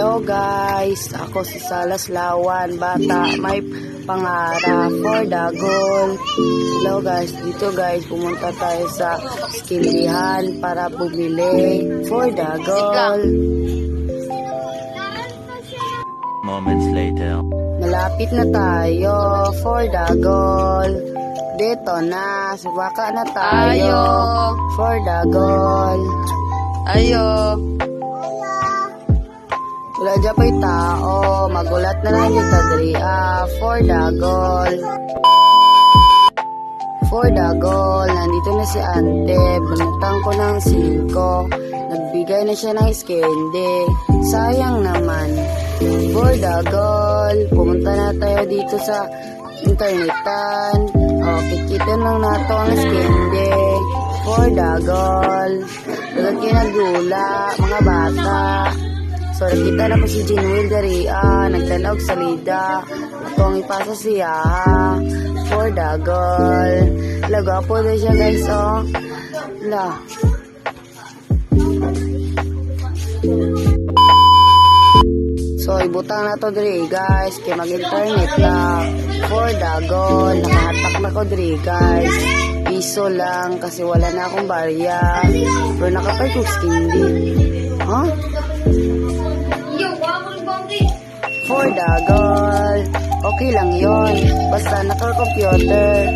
Hello guys, ako si Salas Lawan, bata may pangarap for the goal. Hello guys, dito guys, pumunta tayo sa Skindihan para bumili for the goal. Moments later. Malapit na tayo for the goal. Dito na, subaka na tayo for the goal. Ayo. Wala dyan pa'y tao, magulat na lang yung tadria for the goal. For the goal, nandito na si Ante, bunutang ko ng 5. Nagbigay na siya ng skendi, sayang naman. For the goal, pumunta na tayo dito sa internetan. O, kikitin lang nato ang skendi. For the goal, dagat kayo nagdula, mga bata. So, nakita na po si Jinwil Daria, nagtanaw sa lida. Atong ipasa siya, for the goal. Laga po na siya guys, oh. La. So, ibutang na to diri guys, kaya mag-internet na. For the goal, nakahatak na ko diri guys. Piso lang, kasi wala na akong barya. Pero nakapay kong skindi. Huh? For the goal. Okay lang yon. Basta naka-computer.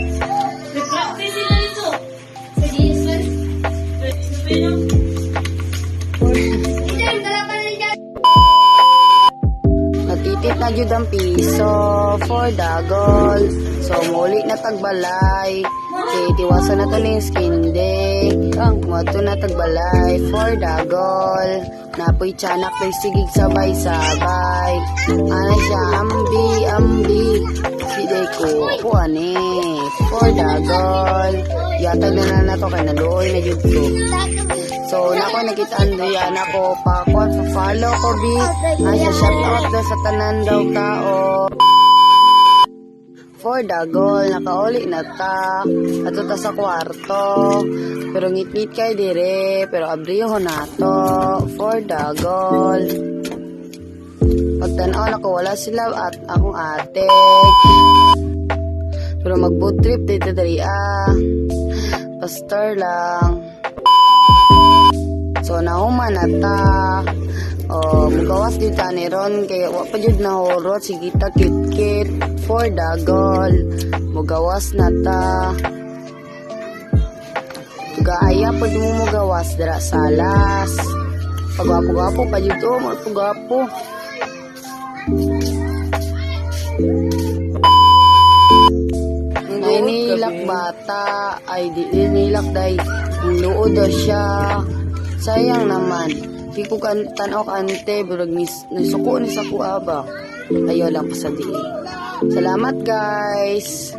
Natitit na jud ang piso. For the goal. So, muli na tagbalay. Okay, tiwasan na to na yung skindi. Ang mato na tagbalay. For the goal. Napoy tiyanak to'y sigig sabay-sabay. Ano siya, ambi. Si Deko, po ani. For the goal. Yatag na to kay naluoy na jud ko. So, nako nakitaan diyan ako pa ko. Follow ko bi. Nasa shout out daw sa tanan daw tao. For the goal, nakauli na ta. Ato ta sa kwarto. Pero ngit-ngit kay dire. Pero abriho na to. For the goal. Pagtanaw na ko, wala sila at akong ate. Pero mag-boot trip dito dari Pastor lang. So, nahuman na ta. O, mugawas dito ni Ron. Kaya wap pa dyan nahurot. Sige ta, kit-kit. For the goal. Mugawas na ta. Gaaya pa di mo mugawas. Dara salas. Pagwapo-gwapo pa dito. Magpagwapo. Nilak bata. Ay, di nilak day. Luod daw siya. Sayang naman. Di ko tanaw kante, burag nisuko ni sa kuaba. Ayaw lang pasadi. Salamat guys!